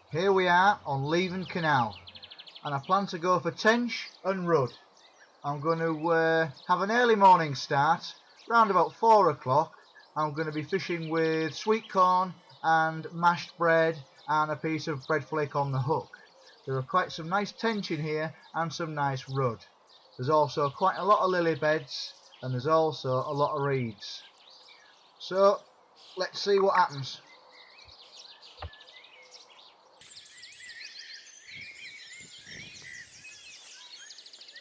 Here we are on Leven Canal, and I plan to go for Tench and Rudd. I'm going to have an early morning start, round about 4 o'clock. I'm going to be fishing with sweet corn and mashed bread and a piece of bread flake on the hook. There are quite some nice tench in here and some nice rudd. There's also quite a lot of lily beds, and there's also a lot of reeds. So let's see what happens.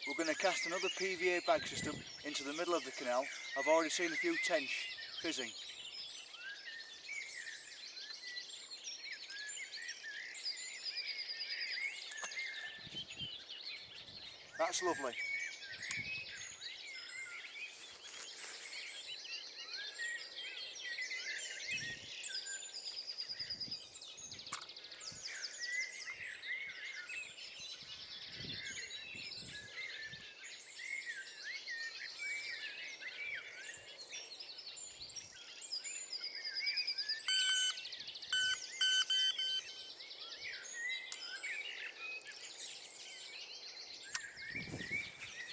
We're going to cast another PVA bag system into the middle of the canal. I've already seen a few tench fizzing. That's lovely.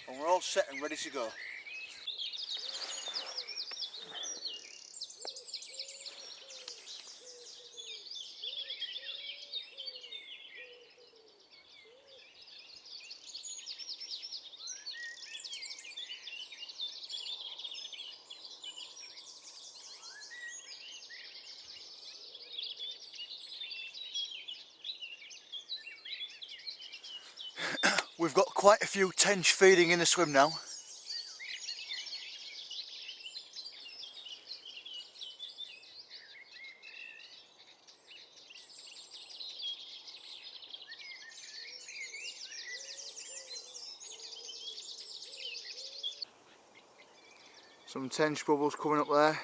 And we're all set and ready to go. We've got quite a few tench feeding in the swim now. Some tench bubbles coming up there.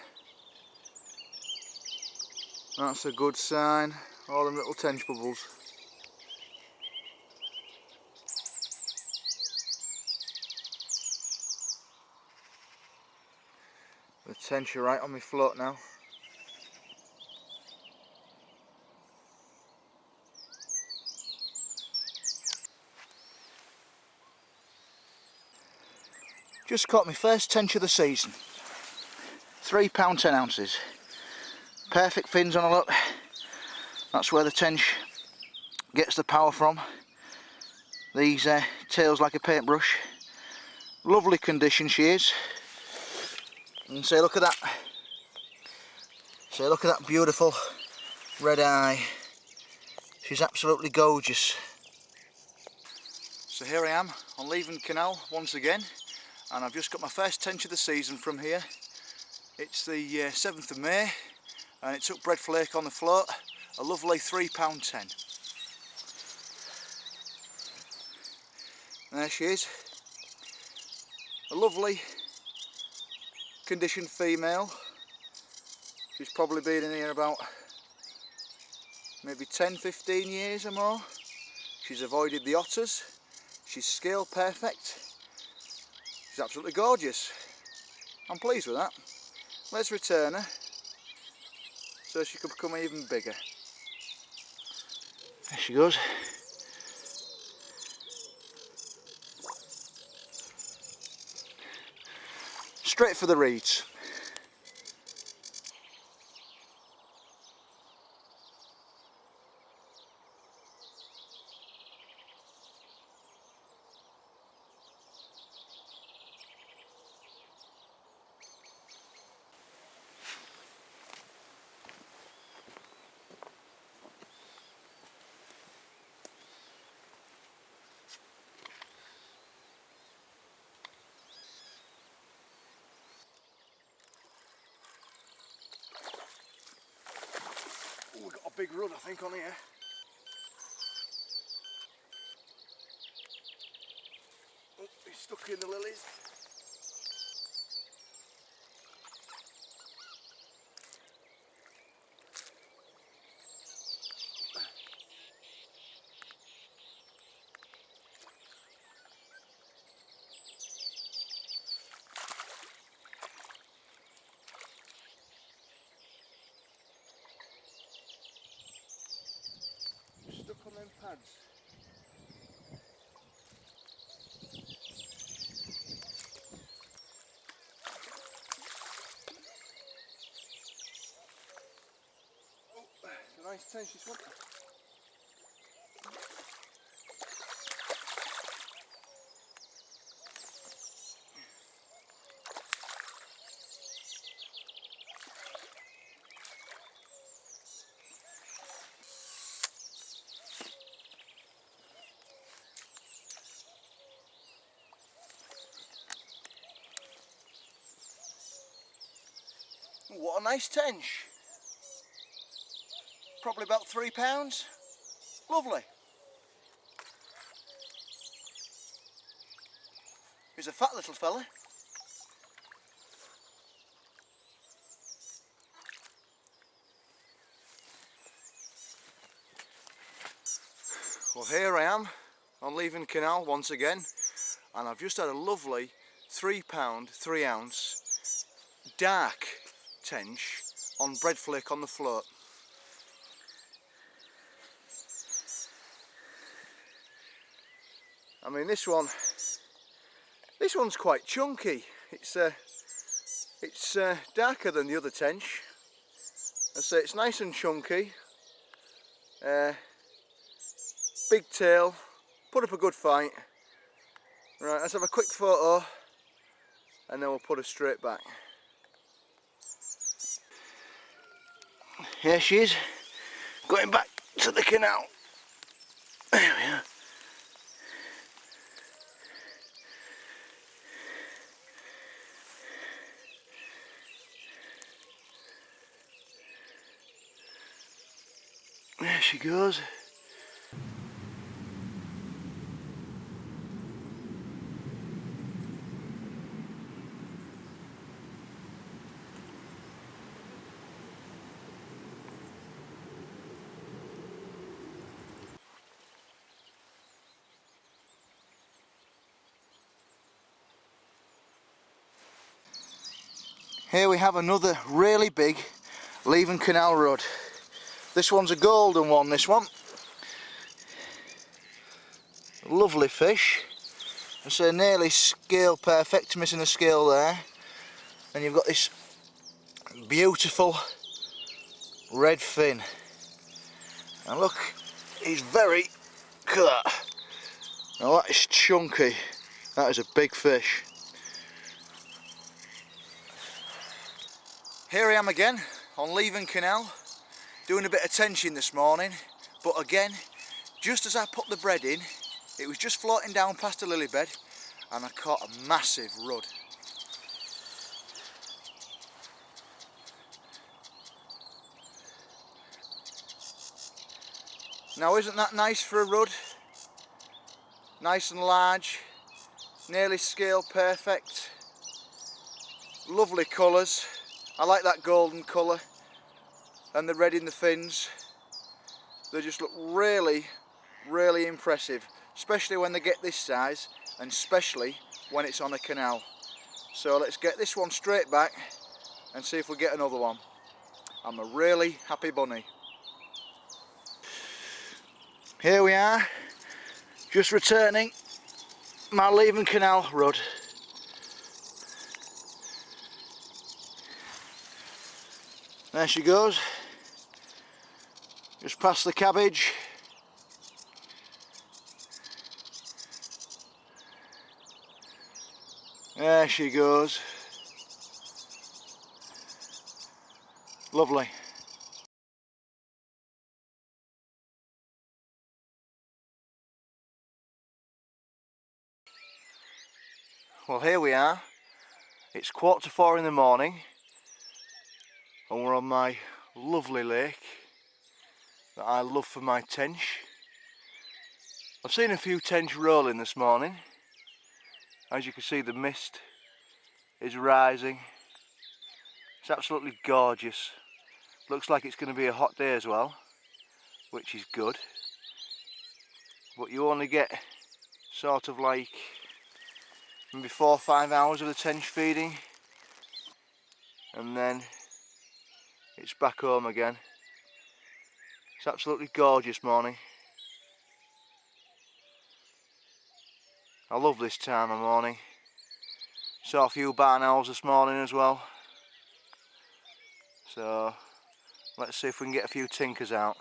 That's a good sign. All them little tench bubbles. The tench are right on my float now. Just caught my first tench of the season. £3 10 ounces. Perfect fins on a look. That's where the tench gets the power from. These tails like a paintbrush. Lovely condition she is. And say look at that. Say look at that beautiful red eye. She's absolutely gorgeous. So here I am on Leven Canal once again, and I've just got my first tench of the season from here. It's the 7th of May, and it took bread flake on the float, a lovely £3 10. There she is, a lovely conditioned female. She's probably been in here about maybe 10-15 years or more. She's avoided the otters. She's scale perfect. She's absolutely gorgeous. I'm pleased with that. Let's return her so she could become even bigger. There she goes. Straight for the reeds. Oh, we've got a big run I think on here. Oh, he's stuck in the lilies. lads. Oh, it's a nice tench this one. What a nice tench. Probably about £3. Lovely. He's a fat little fella. Well, here I am on Leven Canal once again, and I've just had a lovely £3, 3 ounce dark tench on bread flake on the float. I mean, this one's quite chunky. It's darker than the other tench. I say it's nice and chunky. Big tail, put up a good fight. Right, let's have a quick photo and then we'll put her straight back. Here she is, going back to the canal. There we are. There she goes. Here we have another really big Leven Canal Rudd. This one's a golden one, this one. Lovely fish. I say nearly scale perfect, missing a scale there. And you've got this beautiful red fin. And look, he's very, look at that. Now that is chunky. That is a big fish. Here I am again on Leven Canal, doing a bit of tenching this morning, but again, just as I put the bread in, it was just floating down past a lily bed and I caught a massive rudd. Now isn't that nice for a rudd? Nice and large, nearly scale perfect, lovely colours. I like that golden colour and the red in the fins. They just look really, really impressive, especially when they get this size and especially when it's on a canal. So let's get this one straight back and see if we get another one. I'm a really happy bunny. Here we are, just returning my Leven Canal Rudd. There she goes, just past the cabbage. There she goes, lovely. Well, here we are, it's 3:45 in the morning and we're on my lovely lake that I love for my tench. I've seen a few tench rolling this morning. As you can see, the mist is rising. It's absolutely gorgeous. Looks like it's going to be a hot day as well, which is good. But you only get sort of like maybe 4 or 5 hours of the tench feeding and then it's back home again. It's absolutely gorgeous morning. I love this time of morning. Saw a few barn owls this morning as well. So let's see if we can get a few tinkers out.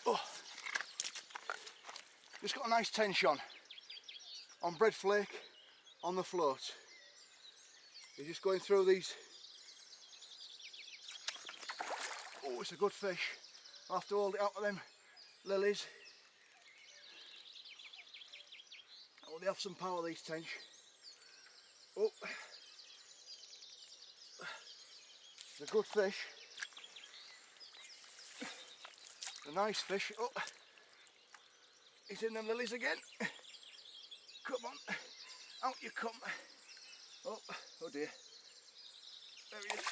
Oh, just got a nice tench on bread flake on the float. You're just going through these. Oh, it's a good fish. I'll have to hold it out with them lilies. Oh, they have some power, these tench. Oh, it's a good fish. A nice fish. Oh, he's in them lilies again. Come on, out you come. Oh, oh dear. There he is.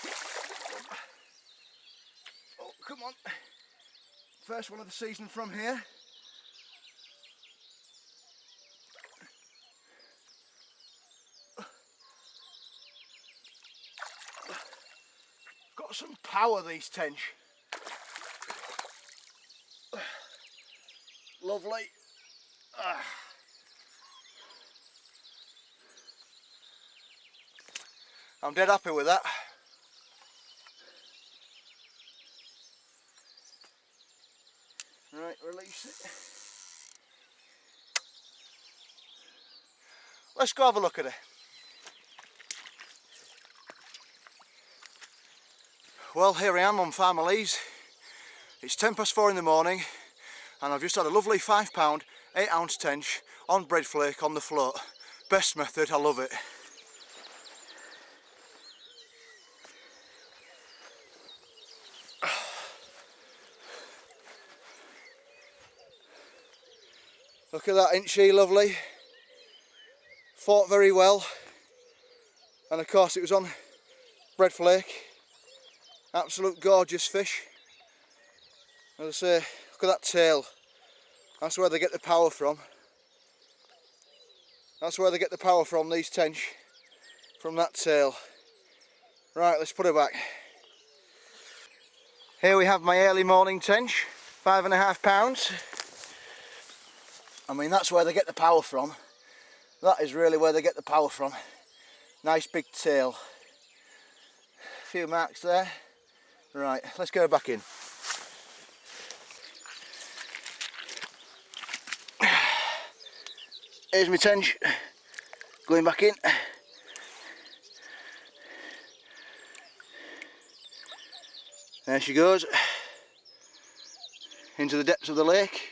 Oh, come on. First one of the season from here. Got some power, these tench. Lovely. I'm dead happy with that. Right, release it. Let's go have a look at it. Well, here I am on Farmer Lee's. It's 4:10 in the morning and I've just had a lovely £5, 8-ounce tench on bread flake on the float. Best method, I love it. Look at that, ain't she lovely? Fought very well, and of course it was on bread flake. Absolute gorgeous fish. As I say, look at that tail. That's where they get the power from. That's where they get the power from, these tench, from that tail. Right, let's put her back. Here we have my early morning tench, 5.5 pounds. I mean, that's where they get the power from. That is really where they get the power from. Nice big tail. A few marks there. Right, let's go back in. Here's my tench, going back in. There she goes, into the depths of the lake.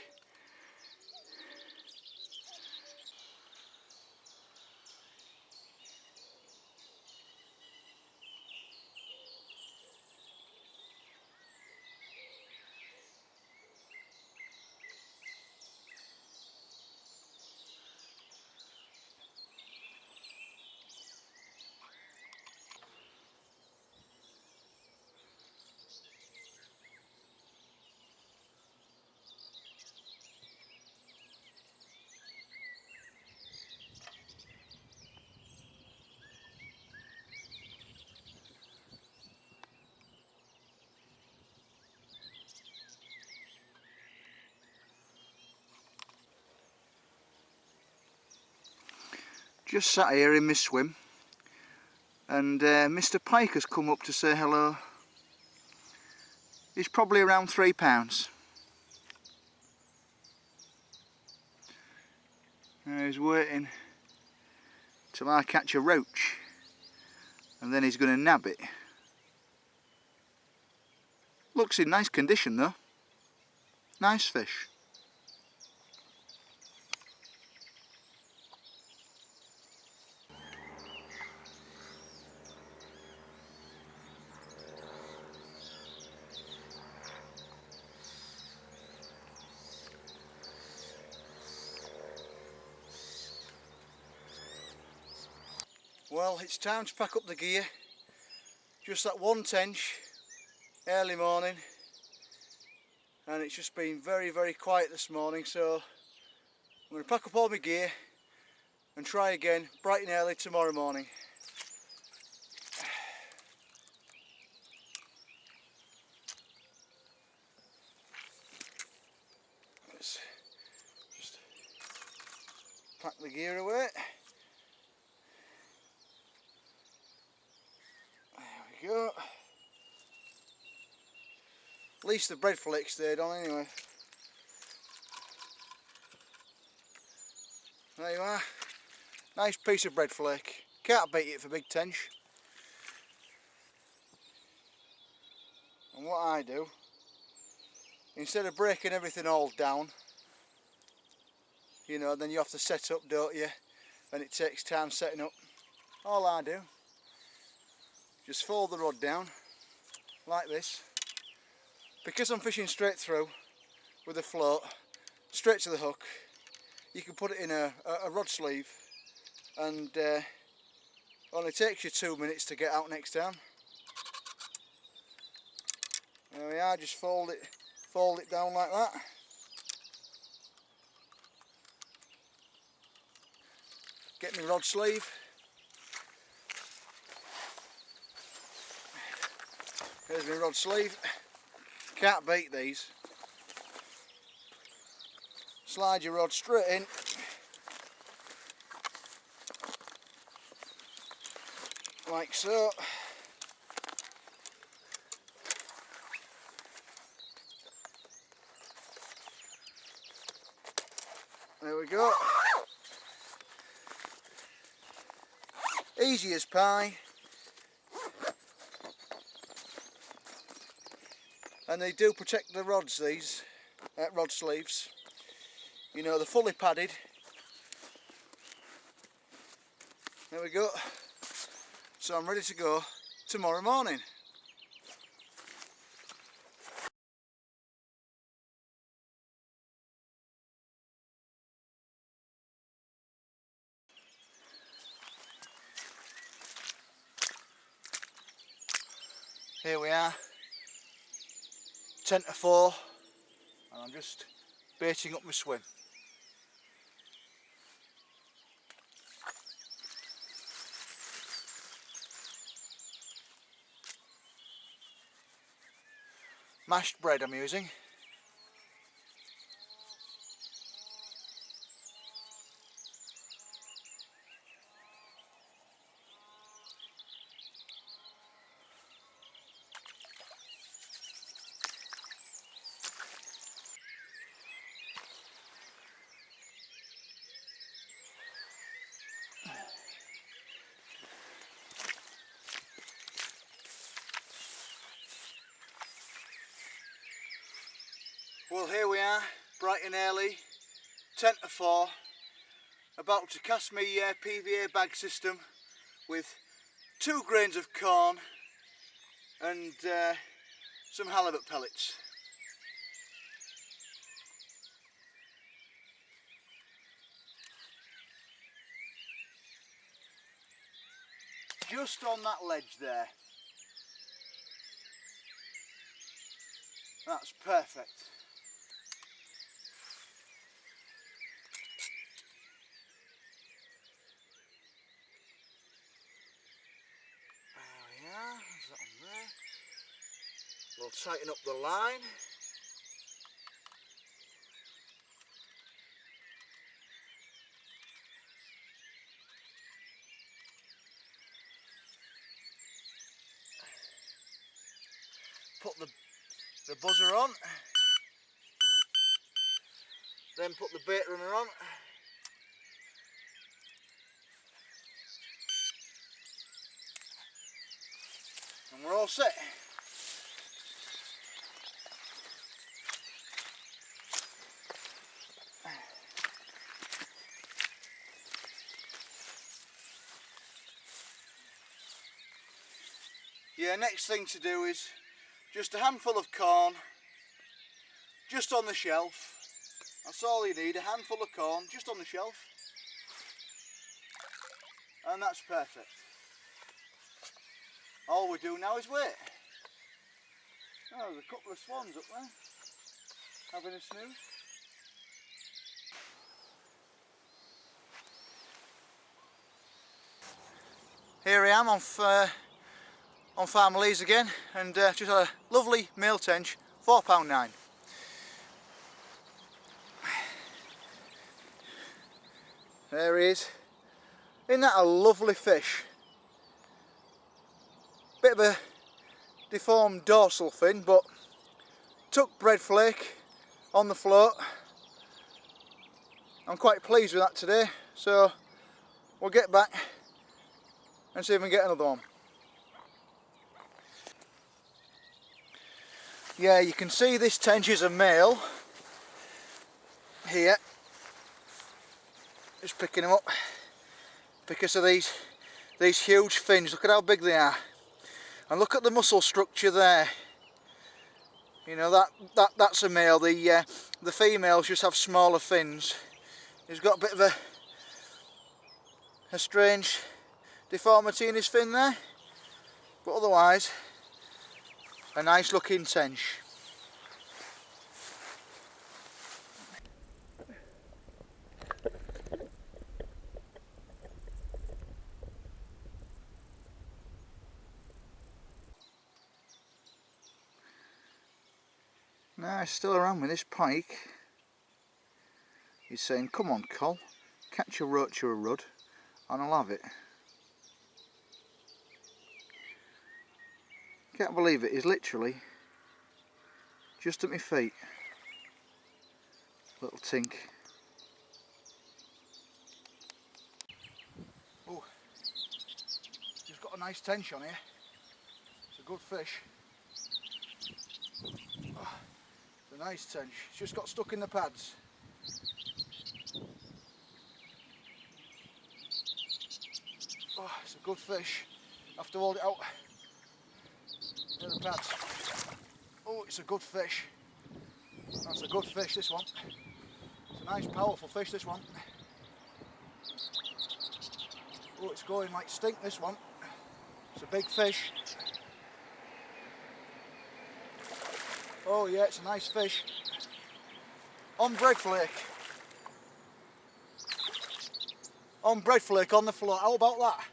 Just sat here in my swim and Mr. Pike has come up to say hello. He's probably around £3. He's waiting till I catch a roach and then he's going to nab it. Looks in nice condition though. Nice fish. Well, it's time to pack up the gear. Just that one tench, early morning, and it's just been very, very quiet this morning, so I'm going to pack up all my gear and try again bright and early tomorrow morning. Let's just pack the gear away. There we go. At least the bread flake stayed on anyway. There you are. Nice piece of bread flake. Can't beat it for big tench. And what I do, instead of breaking everything all down, you know, then you have to set up, don't you? And it takes time setting up. All I do, just fold the rod down like this. Because I'm fishing straight through with a float, straight to the hook, you can put it in a rod sleeve, and only takes you 2 minutes to get out next time. There we are, just fold it down like that. Get my rod sleeve. Here's my rod sleeve. Can't beat these. Slide your rod straight in. Like so. There we go. Easy as pie. And they do protect the rods, these rod sleeves. You know, they're fully padded. There we go. So I'm ready to go tomorrow morning. Here we are, 10 to 4, and I'm just baiting up my swim. Mashed bread I'm using. Well, here we are, bright and early, 10 to 4, about to cast my PVA bag system with 2 grains of corn and some halibut pellets. Just on that ledge there. That's perfect. There we are, there's that on there. We'll tighten up the line. Put the buzzer on. Then put the bait runner on. And we're all set. Yeah, next thing to do is just a handful of corn just on the shelf. That's all you need, a handful of corn just on the shelf. And that's perfect. all we do now is wait. Oh, there's a couple of swans up there having a snooze. Here I am on Farm Lees again, and just had a lovely male tench, £4.9. There he is. Isn't that a lovely fish? Bit of a deformed dorsal fin, but took bread flake on the float. I'm quite pleased with that today, so we'll get back and see if we can get another one. Yeah, you can see this tench is a male here. Just picking him up because of these huge fins. Look at how big they are, and look at the muscle structure there. You know, that's a male. The females just have smaller fins. He's got a bit of a strange deformity in his fin there, but otherwise a nice looking tench. Now he's still around with this pike. He's saying, come on Col, catch a roach or a rudd and I'll have it. Can't believe it, he's literally just at my feet. Little tink. Oh, he's got a nice tench on here. It's a good fish. Oh, it's a nice tench. It's just got stuck in the pads. Oh, it's a good fish. I have to hold it out near the pads. Oh, it's a good fish. That's a good fish, this one. It's a nice powerful fish, this one. Oh, it's going like stink, this one. It's a big fish. Oh yeah, it's a nice fish. On bread flake. On bread flake on the floor. How about that?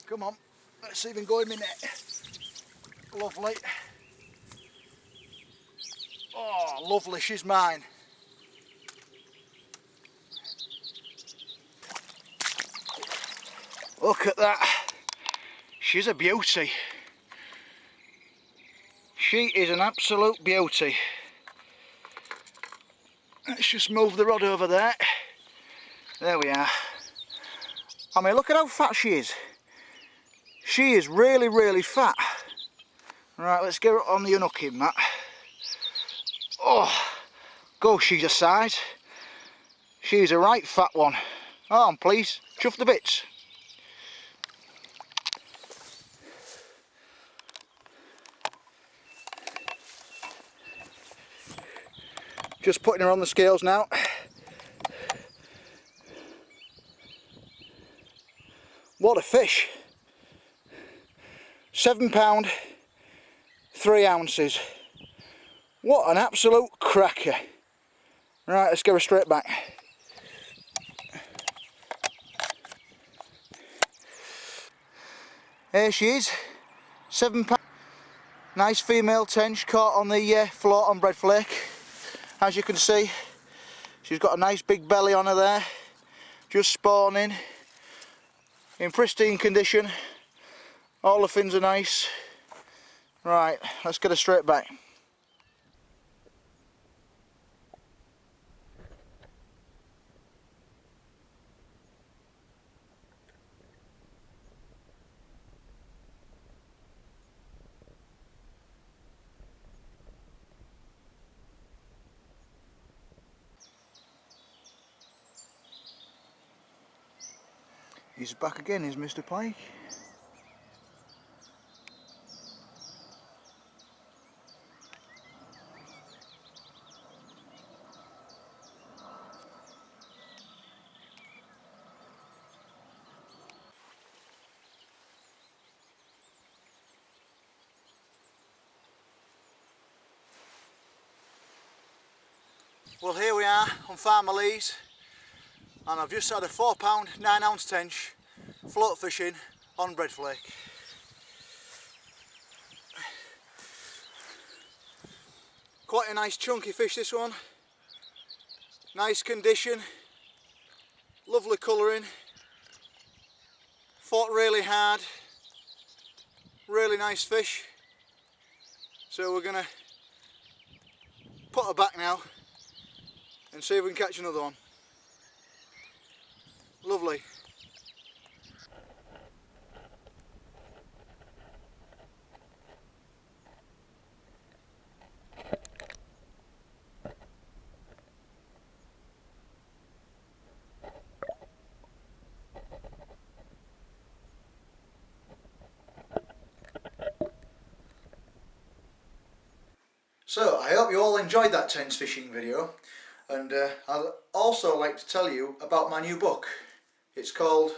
Come on, let's see if we can go in my net. Lovely. Oh, lovely, she's mine. Look at that. She's a beauty. She is an absolute beauty. Let's just move the rod over there. There we are. I mean, look at how fat she is. She is really, really fat. Right, let's get her on the unhooking mat. Oh, go, she's a size. She's a right fat one. Oh, I'm pleased. Chuff the bits. Just putting her on the scales now. What a fish. £7, 3 ounces. What an absolute cracker. Right, let's get her straight back. Here she is, £7. Nice female tench caught on the float on bread flake. As you can see, she's got a nice big belly on her there, just spawning, in pristine condition. All the fins are nice. Right, let's get her straight back. He's back again, is Mr. Pike. Well, here we are on Farmer Lee's, and I've just had a £4 9-ounce tench float fishing on breadflake. Quite a nice chunky fish, this one. Nice condition, lovely colouring, fought really hard, really nice fish. So we're going to put her back now and see if we can catch another one. Lovely. So I hope you all enjoyed that tench fishing video, and I'd also like to tell you about my new book. It's called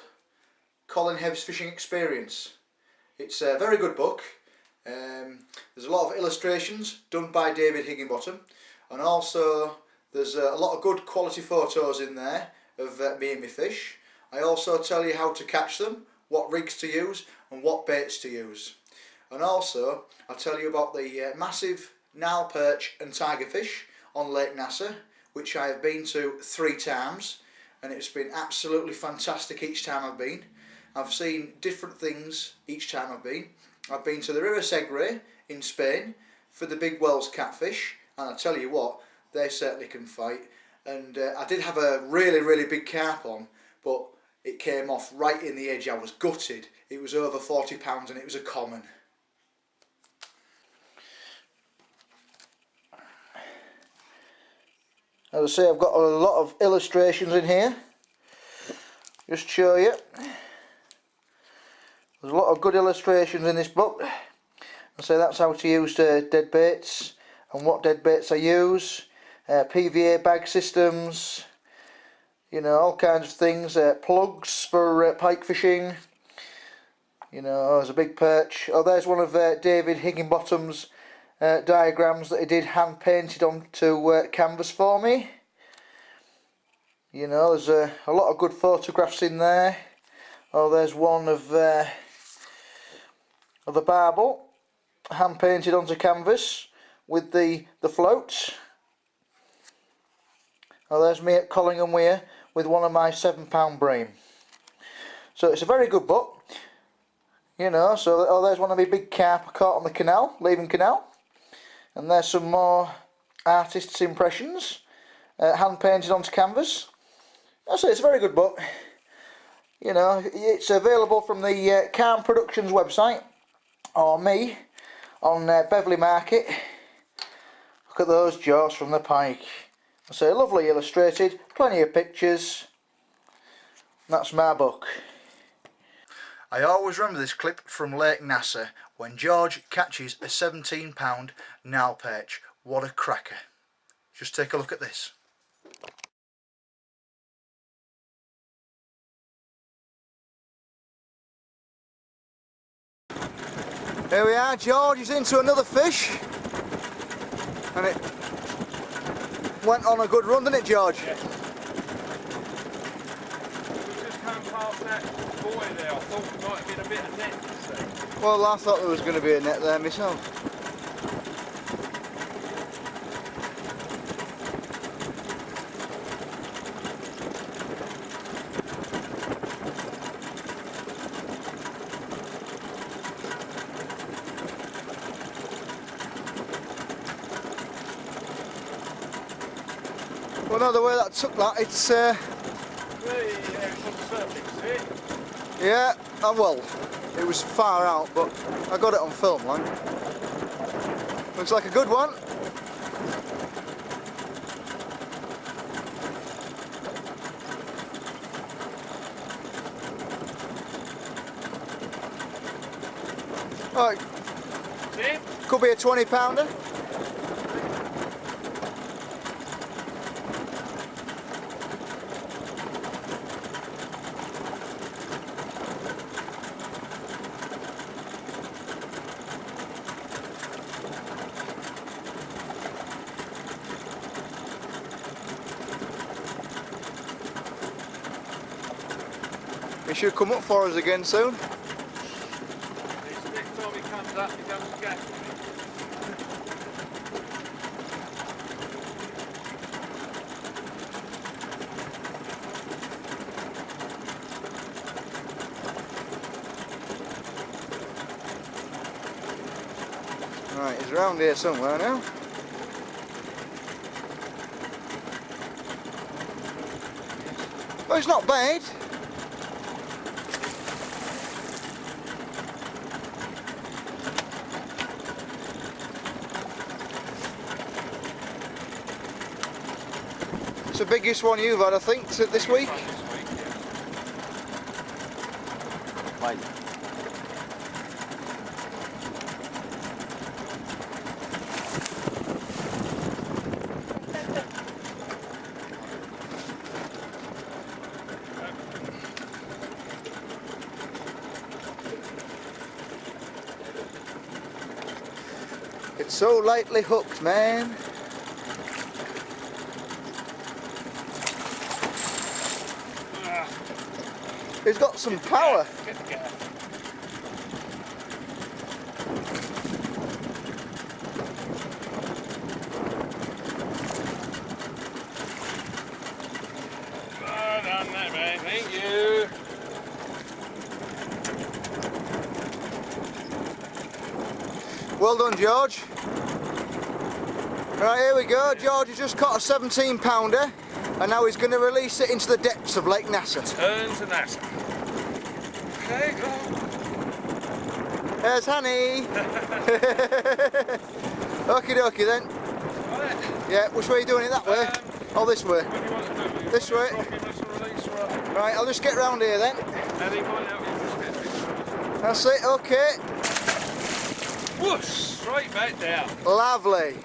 Colin Hebb's Fishing Experience. It's a very good book. There's a lot of illustrations done by David Higginbottom, and also there's a lot of good quality photos in there of me and my fish. I also tell you how to catch them, what rigs to use and what baits to use. And also I'll tell you about the massive Nile perch and tigerfish on Lake Nasser, which I have been to 3 times, and it's been absolutely fantastic each time I've been. I've seen different things each time I've been. I've been to the River Segre in Spain for the big Wells catfish, and I tell you what, they certainly can fight. And I did have a really big carp on, but it came off right in the edge. I was gutted. It was over 40 pounds and it was a common. As I say, I've got a lot of illustrations in here, just to show you. There's a lot of good illustrations in this book. So that's how to use dead baits and what dead baits I use, PVA bag systems, you know, all kinds of things, plugs for pike fishing. You know, there's a big perch. Oh, there's one of David Higginbottom's diagrams that he did hand painted onto canvas for me. You know, there's a lot of good photographs in there. Oh, there's one of the barbel hand painted onto canvas with the floats. Oh, there's me at Collingham Weir with one of my £7 bream. So it's a very good book. You know, so oh, there's one of my big carp I caught on the canal, Leven Canal. And there's some more artists' impressions, hand painted onto canvas. So it's a very good book. You know, it's available from the Calm Productions website, or me, on Beverley Market. Look at those jaws from the pike. So lovely illustrated, plenty of pictures. That's my book. I always remember this clip from Lake Nasser when George catches a £17 Nile perch. What a cracker. Just take a look at this. Here we are, George is into another fish. And it went on a good run, didn't it, George? Yeah. We just come past that buoy there. I thought it might have been a bit of net, you see. Well, I thought there was going to be a net there myself. Well, no, the way that took that, it's Really, yeah, it's on the surface, is it? yeah, well, it was far out, but I got it on film, like. Looks like a good one. Oh, See? could be a 20-pounder. He should come up for us again soon. Next time he comes up, he comes to gas with me. Right, he's around here somewhere now. But it's not bad. It's the biggest one you've had, I think, this week. Right. It's so lightly hooked, man. He's got some power. Get the gas. Well done, that man. Thank you. Well done, George. Right, here we go. George has just caught a 17-pounder, and now he's going to release it into the depths of Lake Nasser. Turn to NASA. Okay, go. There's Hanny. Okie dokie then. Right. Yeah, which way are you doing it? That way? Oh, this way. What do you want to do? This way. Drop him as a release rod. Right, I'll just get round here then. And he might help you just get a picture. That's it, okay. Whoosh! Straight back down. Lovely.